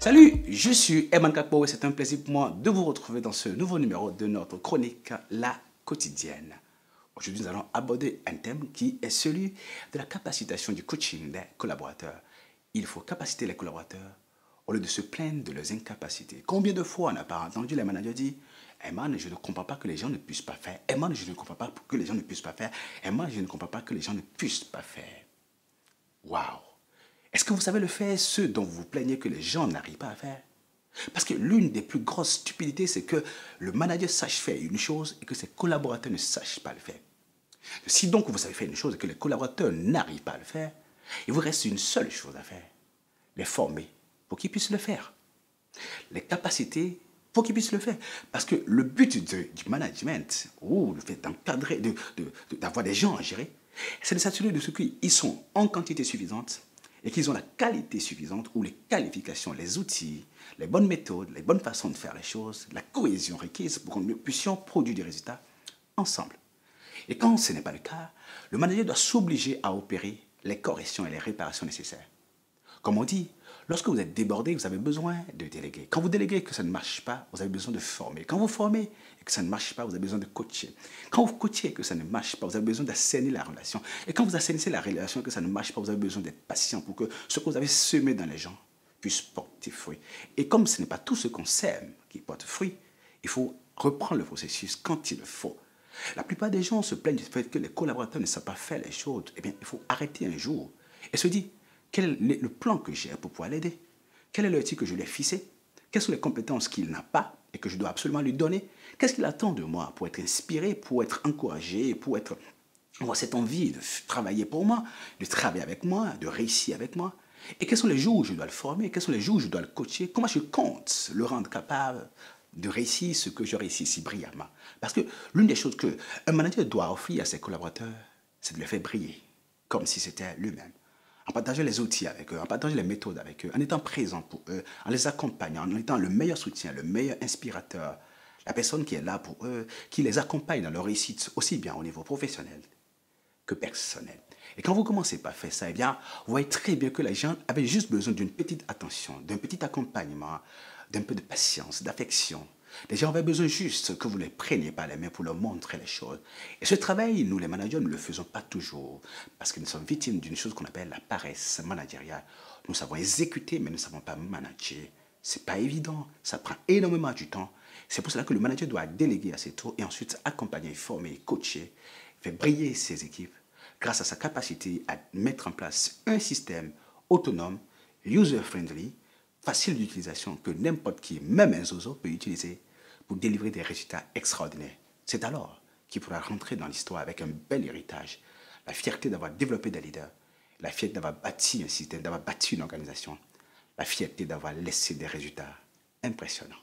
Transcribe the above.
Salut, je suis Herman Kakpo et c'est un plaisir pour moi de vous retrouver dans ce nouveau numéro de notre chronique La Quotidienne. Aujourd'hui, nous allons aborder un thème qui est celui de la capacitation du coaching des collaborateurs. Il faut capaciter les collaborateurs au lieu de se plaindre de leurs incapacités. Combien de fois on n'a pas entendu les managers dire Herman, je ne comprends pas que les gens ne puissent pas faire. Herman, je ne comprends pas que les gens ne puissent pas faire. Herman, je ne comprends pas que les gens ne puissent pas faire. Waouh! Est-ce que vous savez le faire, ce dont vous vous plaignez que les gens n'arrivent pas à faire? Parce que l'une des plus grosses stupidités, c'est que le manager sache faire une chose et que ses collaborateurs ne sachent pas le faire. Si donc vous savez faire une chose et que les collaborateurs n'arrivent pas à le faire, il vous reste une seule chose à faire, les former pour qu'ils puissent le faire. Les capacités pour qu'ils puissent le faire. Parce que le but du management, ou le fait d'encadrer, d'avoir des gens à gérer, c'est de s'assurer de ce qu'ils sont en quantité suffisante et qu'ils ont la qualité suffisante ou les qualifications, les outils, les bonnes méthodes, les bonnes façons de faire les choses, la cohésion requise pour que nous puissions produire des résultats ensemble. Et quand ce n'est pas le cas, le manager doit s'obliger à opérer les corrections et les réparations nécessaires. Comme on dit, lorsque vous êtes débordé, vous avez besoin de déléguer. Quand vous déléguez et que ça ne marche pas, vous avez besoin de former. Quand vous formez et que ça ne marche pas, vous avez besoin de coacher. Quand vous coachez et que ça ne marche pas, vous avez besoin d'assainir la relation. Et quand vous assainissez la relation et que ça ne marche pas, vous avez besoin d'être patient pour que ce que vous avez semé dans les gens puisse porter fruit. Et comme ce n'est pas tout ce qu'on sème qui porte fruit, il faut reprendre le processus quand il le faut. La plupart des gens se plaignent du fait que les collaborateurs ne savent pas faire les choses. Eh bien, il faut arrêter un jour et se dire, quel est le plan que j'ai pour pouvoir l'aider? Quel est l'outil que je lui ai fixé? Quelles sont les compétences qu'il n'a pas et que je dois absolument lui donner? Qu'est-ce qu'il attend de moi pour être inspiré, pour être encouragé, pour avoir cette envie de travailler pour moi, de travailler avec moi, de réussir avec moi? Et quels sont les jours où je dois le former? Quels sont les jours où je dois le coacher? Comment je compte le rendre capable de réussir ce que je réussis si brillamment? Parce que l'une des choses qu'un manager doit offrir à ses collaborateurs, c'est de les faire briller, comme si c'était lui-même. En partageant les outils avec eux, en partageant les méthodes avec eux, en étant présent pour eux, en les accompagnant, en étant le meilleur soutien, le meilleur inspirateur, la personne qui est là pour eux, qui les accompagne dans leur réussite, aussi bien au niveau professionnel que personnel. Et quand vous commencez par faire ça, eh bien, vous voyez très bien que les gens avaient juste besoin d'une petite attention, d'un petit accompagnement, d'un peu de patience, d'affection. Les gens avaient besoin juste que vous les preniez par les mains pour leur montrer les choses. Et ce travail, nous les managers, ne le faisons pas toujours parce que nous sommes victimes d'une chose qu'on appelle la paresse managériale. Nous savons exécuter, mais nous ne savons pas manager. Ce n'est pas évident, ça prend énormément du temps. C'est pour cela que le manager doit déléguer à ses tours et ensuite accompagner, former, coacher, faire briller ses équipes grâce à sa capacité à mettre en place un système autonome, user-friendly, facile d'utilisation que n'importe qui, même un zozo, peut utiliser pour délivrer des résultats extraordinaires. C'est alors qu'il pourra rentrer dans l'histoire avec un bel héritage, la fierté d'avoir développé des leaders, la fierté d'avoir bâti un système, d'avoir bâti une organisation, la fierté d'avoir laissé des résultats impressionnants.